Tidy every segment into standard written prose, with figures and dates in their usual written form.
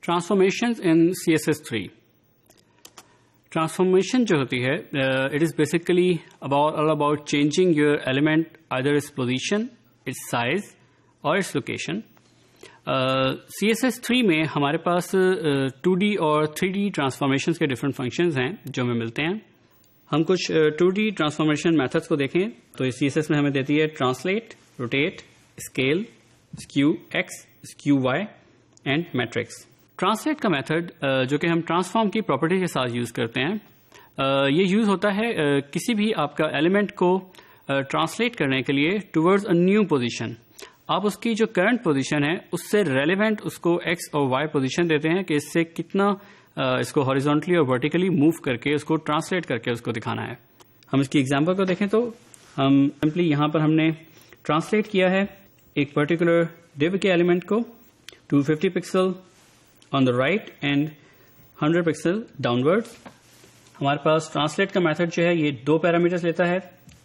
Transformations in CSS3. Transformation جو ہوتی ہے it is basically all about changing your element, either its position, its size or its location. CSS3 میں ہمارے پاس 2D اور 3D transformations کے different functions ہیں جو ہمیں ملتے ہیں. ہم کچھ 2D ٹرانسفارمیشن میتھڈس کو دیکھیں تو یہ CSS میں ہمیں دیتی ہے translate, rotate, scale, skew x, skew y and matrix. Translate کا میتھڈ جو کہ ہم ٹرانسفارم کی پراپرٹی کے ساتھ یوز کرتے ہیں, یہ یوز ہوتا ہے کسی بھی آپ کا ایلیمنٹ کو ٹرانسلیٹ کرنے کے لیے ٹورڈز اے نیو پوزیشن. آپ اس کی جو کرنٹ پوزیشن ہے اس سے ریلیونٹ اس کو ایکس اور وائی پوزیشن دیتے ہیں کہ اس سے کتنا اس کو ہاریزونٹلی اور ورٹیکلی موو کر کے اس کو ٹرانسلیٹ کر کے اس کو دکھانا ہے. ہم اس کی ایگزامپل کو دیکھیں تو ہم سمپلی یہاں پر ہم نے ٹرانسلیٹ کیا ہے ایک پرٹیکولر ڈیو کے ایلیمنٹ کو 250 pixel on the right and 100 pixel down word. ہمارے پاس ٹرانسلیٹ کا میتھڈ جو ہے یہ 2 پیرامیٹرز لیتا ہے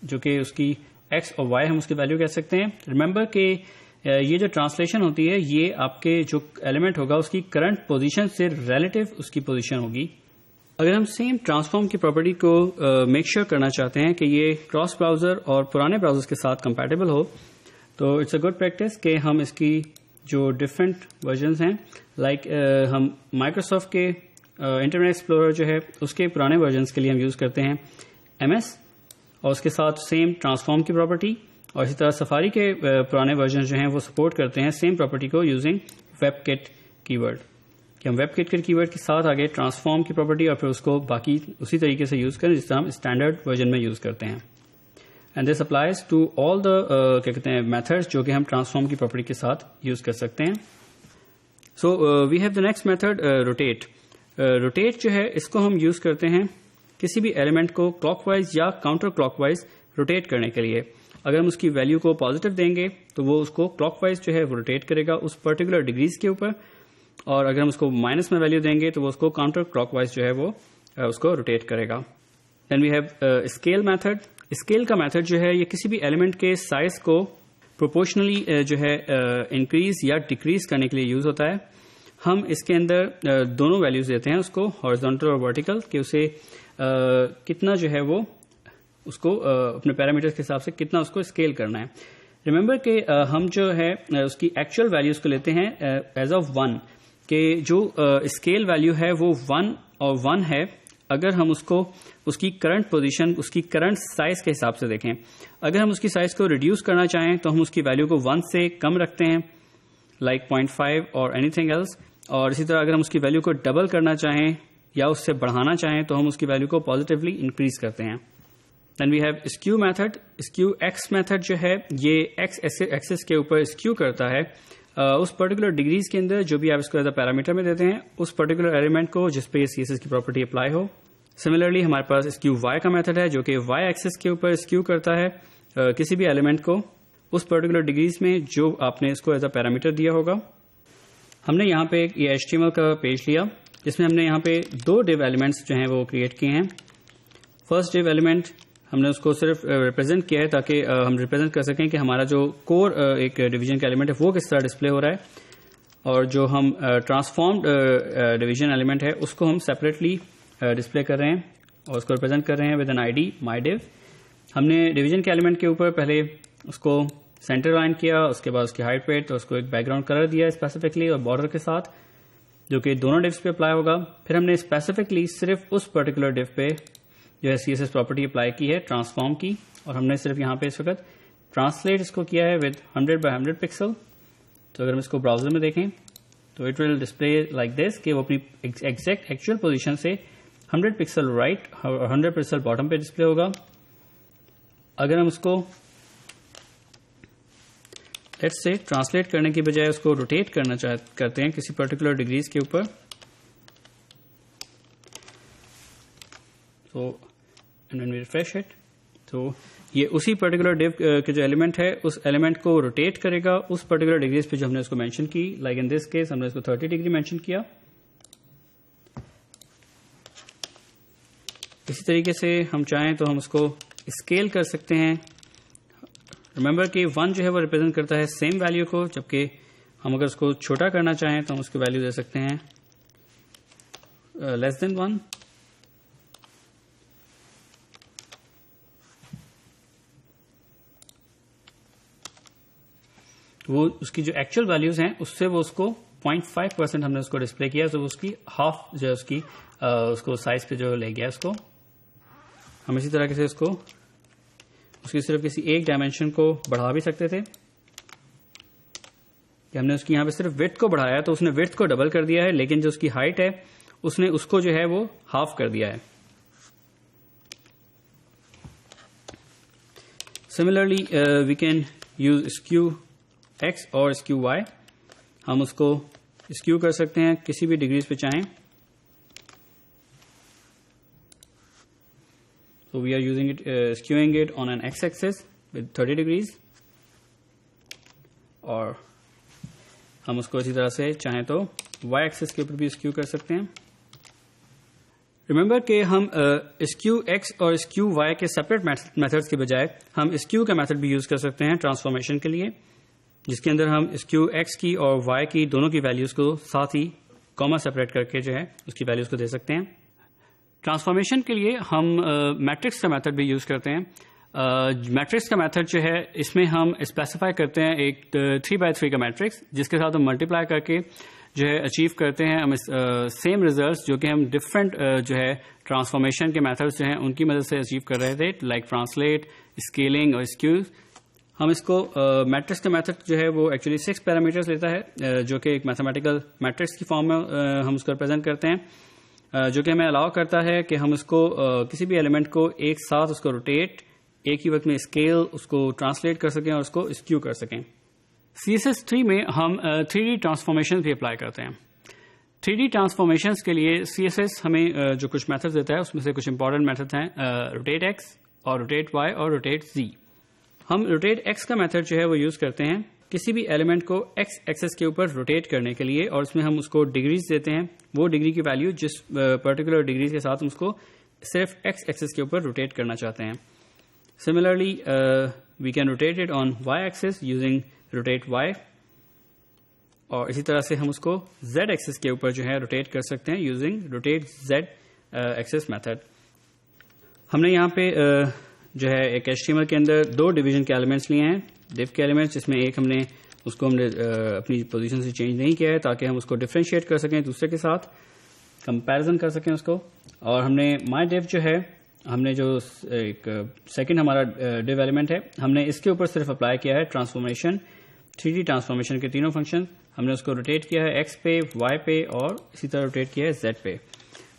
جو کہ اس کی ایکس اور وائی ہم اس کی ویلیو کہہ سکتے ہیں. ریمبر کہ یہ جو ٹرانسلیشن ہوتی ہے یہ آپ کے جو ایلیمنٹ ہوگا اس کی کرنٹ پوزیشن سے ریلیٹو اس کی پوزیشن ہوگی. اگر ہم سیم ٹرانسفارم کی پراپرٹی کو میک شیور کرنا چاہتے ہیں کہ یہ کراس براؤزر اور پرانے براؤزر کے ساتھ کمپیٹیبل ہو تو اٹس اے گڈ پریکٹس کہ ہم اس کی جو ڈفرینٹ ورژنز ہیں لائک ہم مائکروسافٹ کے انٹرنیٹ ایکسپلورر جو ہے اس کے پرانے ورژنز کے لیے ہم یوز کرتے ہیں MS اور اس کے ساتھ سیم ٹرانسفارم کی پراپرٹی, اور اسی طرح سفاری کے پرانے ورژن جو ہیں وہ سپورٹ کرتے ہیں سیم پراپرٹی کو یوزنگ ویب کٹ کی ورڈ, کہ ہم ویب کٹ کی ورڈ کے ساتھ آگے ٹرانسفارم کی پراپرٹی اور پھر اس کو باقی اسی طریقے سے یوز کریں جس طرح ہم اسٹینڈرڈ ورژن میں یوز کرتے ہیں. And this applies to all the کیا کہتے ہیں میتھڈس جو کہ ہم ٹرانسفارم کی پراپرٹی کے ساتھ یوز کر سکتے ہیں. So we have the next method rotate. Rotate جو ہے اس کو ہم یوز کرتے ہیں کسی بھی ایلیمنٹ کو کلاک وائز یا کاؤنٹر کلاک وائز روٹیٹ کرنے کے لیے. اگر ہم اس کی ویلیو کو پازیٹیو دیں گے تو وہ اس کو کلاک وائز جو ہے وہ روٹیٹ کرے گا اس پرٹیکولر ڈگریز کے اوپر, اور اگر ہم اس کو مائنس میں ویلیو دیں گے تو وہ اس کو کاؤنٹر کلاک وائز جو ہے وہ اس کو روٹیٹ کرے گا. Then we have scale method. Scale کا میتھڈ جو ہے یہ کسی بھی ایلیمنٹ کے سائز کو پروپورشنلی جو ہے انکریز یا ڈیکریز کرنے کے لیے یوز ہوتا ہے. ہم اس کے اندر دونوں ویلیوز دیتے ہیں اس کو ہارزونٹل اور ورٹیکل, کہ اسے کتنا جو ہے وہ اس کو اپنے پیرامیٹرز کے حساب سے کتنا اس کو اسکیل کرنا ہے. ریمبر کہ ہم جو ہے اس کی ایکچوئل ویلیوز کو لیتے ہیں ایز آف 1, کہ جو اسکیل ویلیو ہے وہ 1 اور 1 ہے اگر ہم اس کو اس کی کرنٹ پوزیشن اس کی کرنٹ سائز کے حساب سے دیکھیں. اگر ہم اس کی سائز کو ریڈیوس کرنا چاہیں تو ہم اس کی ویلیو کو 1 سے کم رکھتے ہیں لائک 0.5 اور اینی تھنگ ایلس, اور اسی طرح اگر ہم اس کی ویلیو کو ڈبل کرنا چاہیں یا اس سے بڑھانا چاہیں تو ہم اس کی ویلیو کو پازیٹیولی انکریز کرتے ہیں. Then we have skew method. Skew x method جو ہے یہ ایکس ایکسس کے اوپر اسکیو کرتا ہے اس پرٹیکولر ڈگریز کے اندر جو بھی آپ اس کو ایز اے پیرامیٹر میں دیتے ہیں اس پرٹیکولر ایلیمنٹ کو جس پہ یہ CSS کی پراپرٹی اپلائی ہو. سملرلی ہمارے پاس اسکیو وائی کا میتھڈ ہے جو کہ وائی ایکسس کے اوپر اسکیو کرتا ہے کسی بھی ایلیمنٹ کو اس پرٹیکولر ڈگریز میں جو آپ نے اس کو ایز اے پیرامیٹر دیا ہوگا. ہم نے یہاں پہ یہ HTML کا پیج لیا جس میں ہم نے یہاں پہ 2 ڈیو ایلیمنٹس جو ہیں وہ کریٹ کیے ہیں. فرسٹ ڈیو ایلیمنٹ ہم نے اس کو صرف ریپرزینٹ کیا ہے تاکہ ہم ریپرزینٹ کر سکیں کہ ہمارا جو کور ایک ڈویژن کا ایلیمنٹ ہے وہ کس طرح ڈسپلے ہو رہا ہے, اور جو ہم ٹرانسفارمڈ ڈویژن ایلیمنٹ ہے اس کو ہم سیپریٹلی ڈسپلے کر رہے ہیں اور اس کو ریپرزینٹ کر رہے ہیں ود این ID myDiv. ہم نے ڈویژن کے ایلیمنٹ کے اوپر پہلے اس کو سینٹر لائن کیا, اس کے بعد اس کی ہائٹ ویٹ اور اس کو ایک بیک گراؤنڈ کلر دیا اسپیسیفکلی اور بارڈر کے ساتھ جو کہ دونوں ڈیوز پہ اپلائی ہوگا. پھر ہم نے اسپیسیفکلی صرف اس پرٹیکولر ڈیو پہ جو ہے CSS پراپرٹی اپلائی کی ہے ٹرانسفارم کی, اور ہم نے صرف یہاں پہ اس وقت ٹرانسلیٹ اس کو کیا ہے ود 100x100 پکسل. تو اگر ہم اس کو براؤزر میں دیکھیں تو it will display like this کہ وہ اپنی ایگزیکٹ ایکچوئل پوزیشن سے 100 پکسل رائٹ اور 100 پکسل باٹم پہ ڈسپلے ہوگا. اگر ہم اس کو لیٹس سے ٹرانسلیٹ کرنے کی بجائے اس کو روٹیٹ کرنا کرتے ہیں کسی پرٹیکولر ڈگریز کے اوپر, تو when we refresh it تو یہ اسی پرٹیکولر ڈیو کے جو ایلیمنٹ ہے اس ایلیمنٹ کو روٹیٹ کرے گا اس پرٹیکولر ڈگریز پہ جو ہم نے اس کو مینشن کی. لائک ان دس کیس ہم نے اس کو 30 ڈگری مینشن کیا. اسی طریقے سے ہم چاہیں تو ہم اس کو اسکیل کر سکتے ہیں. ریمبر کہ 1 جو ہے وہ ریپرزینٹ کرتا ہے سیم ویلیو کو, جبکہ ہم اگر اس کو چھوٹا کرنا چاہیں تو ہم اس کی ویلیو دے سکتے ہیں less than 1. وہ اس کی جو ایکچوئل ویلیوز ہیں اس سے وہ اس کو 0.5% ہم نے اس کو ڈسپلے کیا، تو اس کی ہاف جو ہے اس کو سائز پہ جو لے گیا اس کو. ہم اسی طرح سے اس کی صرف کسی ایک ڈائمینشن کو بڑھا بھی سکتے تھے کہ ہم نے اس کی یہاں پہ صرف ویڈتھ کو بڑھایا تو اس نے ویڈتھ کو ڈبل کر دیا ہے، لیکن جو اس کی ہائٹ ہے اس نے اس کو جو ہے وہ ہاف کر دیا ہے. Similarly we can use skew x اور اسکیو وائی. ہم اس کو اسکیو کر سکتے ہیں کسی بھی ڈگریز پہ چاہیں. So we are using it, skewing it on an x-axis with 30 degrees. اور ہم اس کو اسی طرح سے چاہیں تو y-axis کے اوپر بھی اسکیو کر سکتے ہیں. ریممبر کہ ہم اسکیو ایکس اور اسکیو وائی کے سپریٹ میتھڈس کے بجائے ہم اسکیو کا میتھڈ بھی یوز کر سکتے ہیں ٹرانسفارمیشن کے لیے، جس کے اندر ہم اسکیو ایکس کی اور وائی کی دونوں کی ویلیوز کو ساتھ ہی کاما سپریٹ کر کے جو ہے اس کی ویلیوز کو دے سکتے ہیں. ٹرانسفارمیشن کے لیے ہم میٹرکس کا میتھڈ بھی یوز کرتے ہیں. میٹرکس کا میتھڈ جو ہے اس میں ہم اسپیسیفائی کرتے ہیں ایک 3x3 کا میٹرکس، جس کے ساتھ ہم ملٹیپلائی کر کے جو ہے اچیو کرتے ہیں ہم سیم ریزلٹس جو کہ ہم ڈفرینٹ جو ہے ٹرانسفارمیشن کے میتھڈس جو ہیں ان کی مدد سے اچیو کر رہے تھے، لائک ٹرانسلیٹ، اسکیلنگ اور اسکیوز. ہم اس کو میٹرکس کا میتھڈ جو ہے وہ ایکچولی 6 پیرامیٹرز لیتا ہے، جو کہ ایک میتھمیٹیکل میٹرکس کی فارم میں ہم اس کو ریپرزینٹ کرتے ہیں، جو کہ ہمیں الاؤ کرتا ہے کہ ہم اس کو کسی بھی ایلیمنٹ کو ایک ساتھ اس کو روٹیٹ، ایک ہی وقت میں اسکیل، اس کو ٹرانسلیٹ کر سکیں اور اس کو اسکیو کر سکیں. CSS3 میں ہم 3D ٹرانسفارمیشن بھی اپلائی کرتے ہیں. 3D ٹرانسفارمیشنس کے لیے CSS ہمیں جو کچھ میتھڈ دیتا ہے اس میں سے کچھ امپورٹنٹ میتھڈ ہیں روٹیٹ ایکس اور روٹیٹ وائی اور روٹیٹ زی. ہم روٹیٹ ایکس کا میتھڈ جو ہے وہ یوز کرتے ہیں کسی بھی ایلیمنٹ کو ایکس ایکسس کے اوپر روٹیٹ کرنے کے لیے، اور اس میں ہم اس کو ڈگریز دیتے ہیں، وہ ڈگری کی ویلیو جس پرٹیکولر ڈگریز کے ساتھ ہم اس کو صرف ایکس ایکسس کے اوپر روٹیٹ کرنا چاہتے ہیں. Similarly we can rotate it on y axis using rotate y, اور اسی طرح سے ہم اس کو زیڈ ایکسس کے اوپر جو ہے روٹیٹ کر سکتے ہیں using rotate Z axis method. ہم نے یہاں پہ جو ہے ایک HTML کے اندر 2 ڈویژن کے ایلیمنٹس لیے ہیں، div کے ایلیمنٹس، جس میں ایک ہم نے اپنی پوزیشن سے چینج نہیں کیا ہے تاکہ ہم اس کو ڈفرینشیٹ کر سکیں دوسرے کے ساتھ، کمپیریزن کر سکیں اس کو. اور ہم نے my div جو ہے، ہم نے جو ایک سیکنڈ ہمارا div ایلیمنٹ ہے، ہم نے اس کے اوپر صرف اپلائی کیا ہے ٹرانسفارمیشن، 3D ٹرانسفارمیشن کے تینوں فنکشن. ہم نے اس کو روٹیٹ کیا ہے ایکس پہ، وائی پہ اور اسی طرح روٹیٹ کیا ہے زیڈ پہ.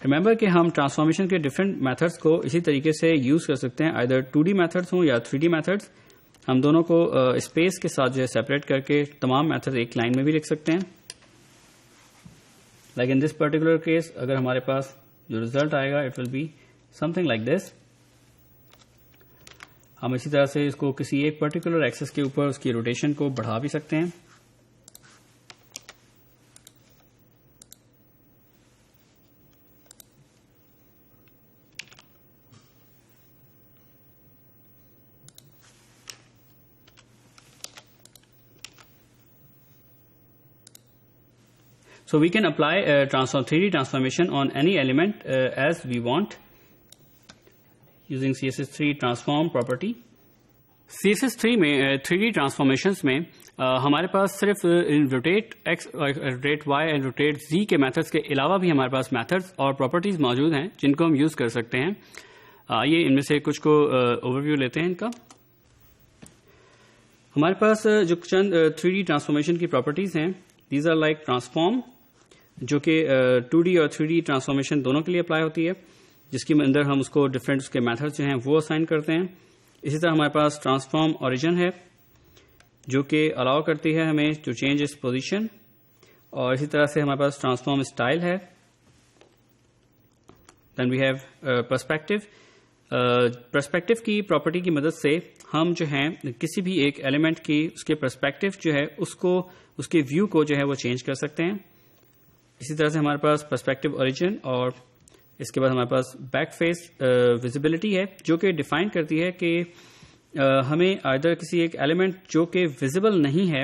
ریمبر کہ ہم ٹرانسفارمیشن کے ڈفرینٹ میتھڈس کو اسی طریقے سے یوز کر سکتے ہیں، آئدر 2D میتھڈس ہوں یا 3D میتھڈس. ہم دونوں کو اسپیس کے ساتھ جو ہے سیپریٹ کر کے تمام میتھڈ ایک لائن میں بھی لکھ سکتے ہیں. Like in this particular case اگر ہمارے پاس جو ریزلٹ آئے گا it will be something like this. ہم اسی طرح سے اس کو کسی ایک پرٹیکولر ایکسس کے اوپر اس کی روٹیشن کو بڑھا بھی سکتے ہیں. So we can apply 3D transformation on any element as we want using CSS3 transform property. CSS3 میں 3D transformations میں ہمارے پاس صرف روٹیٹ ایکس، روٹیٹ وائی اور روٹیٹ زی کے میتھڈس کے علاوہ بھی ہمارے پاس میتھڈس اور پراپرٹیز موجود ہیں جن کو ہم یوز کر سکتے ہیں. آئیے ان میں سے کچھ کو اوور ویو لیتے ہیں ان کا. ہمارے پاس جو چند 3D ٹرانسفارمیشن کی پراپرٹیز ہیں، دیز آر لائک ٹرانسفارم، جو کہ 2D اور 3D ٹرانسفارمیشن دونوں کے لیے اپلائی ہوتی ہے، جس کے اندر ہم اس کو ڈفرینٹ اس کے میتھڈ جو ہیں وہ اسائن کرتے ہیں. اسی طرح ہمارے پاس ٹرانسفارم اوریجن ہے جو کہ الاؤ کرتی ہے ہمیں ٹو چینج اس پوزیشن، اور اسی طرح سے ہمارے پاس ٹرانسفارم اسٹائل ہے. دین وی ہیو پرسپیکٹو. پرسپیکٹو کی پراپرٹی کی مدد سے ہم جو ہیں کسی بھی ایک ایلیمنٹ کی اس کے پرسپیکٹو جو ہے اس کے ویو کو جو ہے وہ چینج کر سکتے ہیں. اسی طرح سے ہمارے پاس پرسپیکٹو اوریجن، اور اس کے بعد ہمارے پاس بیک فیس ویزیبلٹی ہے جو کہ ڈیفائن کرتی ہے کہ ہمیں آئدر کسی ایک ایلیمنٹ جو کہ ویزیبل نہیں ہے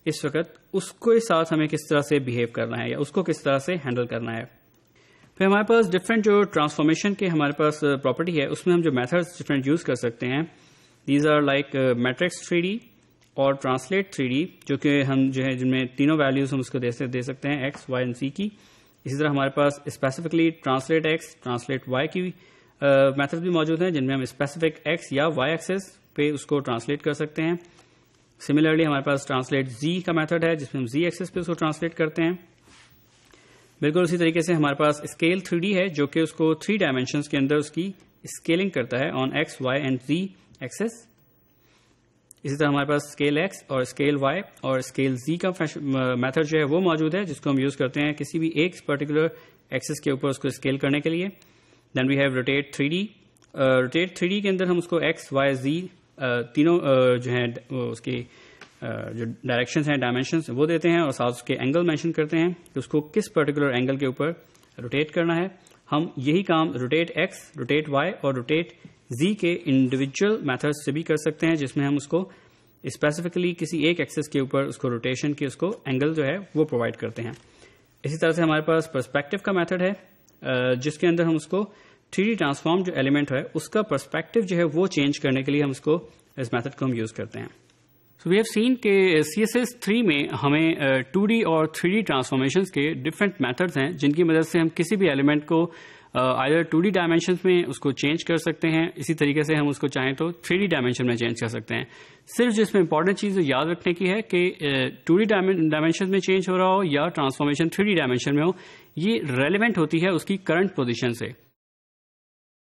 اس وقت، اس کے ساتھ ہمیں کس طرح سے بہیو کرنا ہے یا اس کو کس طرح سے ہینڈل کرنا ہے. پھر ہمارے پاس ڈفرینٹ جو ٹرانسفارمیشن کے ہمارے پاس پراپرٹی ہے اس میں ہم جو میتھڈس ڈفرینٹ یوز کر سکتے ہیں. These are like matrix 3D اور ٹرانسلیٹ 3D, جو کہ ہم جو ہے جن میں تینوں ویلیوز ہم اس کو دے سکتے ہیں ایکس وائی اینڈ زی کی. اسی طرح ہمارے پاس specifically translate x translate y کی میتھڈ بھی موجود ہیں جن میں ہم اسپیسیفک ایکس یا وائی ایکسس پہ اس کو ٹرانسلیٹ کر سکتے ہیں. سملرلی ہمارے پاس ٹرانسلیٹ زی کا میتھڈ ہے جس میں ہم زی ایکسس پہ اس کو ٹرانسلیٹ کرتے ہیں. بالکل اسی طریقے سے ہمارے پاس اسکیل 3D ہے جو کہ اس کو 3 ڈائمینشنس کے اندر اس کی اسکیلنگ کرتا ہے on x y and z axis. اسی طرح ہمارے پاس اسکیل ایکس اور اسکیل وائی اور اسکیل زی کا میتھڈ جو ہے وہ موجود ہے جس کو ہم یوز کرتے ہیں کسی بھی ایک پرٹیکولر ایکسس کے اوپر اس کو اسکیل کرنے کے لیے. Then we have rotate 3D. Rotate 3D کے اندر ہم اس کو ایکس وائی زی تینوں جو ہیں اس کی جو ڈائریکشنز ہیں ڈائمینشنز وہ دیتے ہیں اور ساتھ اس کے اینگل مینشن کرتے ہیں کہ اس کو کس پرٹیکولر اینگل کے اوپر روٹیٹ کرنا ہے. ہم یہی کام روٹیٹ ایکس روٹیٹ وائی اور روٹیٹ زی کے انڈیویجول میتھڈ سے بھی کر سکتے ہیں جس میں ہم اس کو اسپیسیفکلی کسی ایک ایکسس کے اوپر اس کو روٹیشن کی اس کو اینگل جو ہے وہ پرووائڈ کرتے ہیں. اسی طرح سے ہمارے پاس پرسپیکٹو کا میتھڈ ہے جس کے اندر ہم اس کو 3D ٹرانسفارم جو ایلیمنٹ ہے اس کا پرسپیکٹو جو ہے وہ چینج کرنے کے لیے ہم اس میتھڈ کو ہم یوز کرتے ہیں. سو وی ہیو سین کہ CSS 3 میں ہمیں 2D اور 3D ٹرانسفارمیشنز کے ڈفرینٹ میتھڈز ہیں جن کی مدد سے ہم کسی بھی ایلیمنٹ کو آئدر 2D ڈائمینشنز میں اس کو چینج کر سکتے ہیں. اسی طریقے سے ہم اس کو چاہیں تو 3D ڈائمینشن میں چینج کر سکتے ہیں. صرف جس میں امپورٹنٹ چیز یاد رکھنے کی ہے کہ 2D ڈائمینشن میں چینج ہو رہا ہو یا ٹرانسفارمیشن 3D ڈائمینشن میں ہو, یہ ریلیونٹ ہوتی ہے اس کی کرنٹ پوزیشن سے.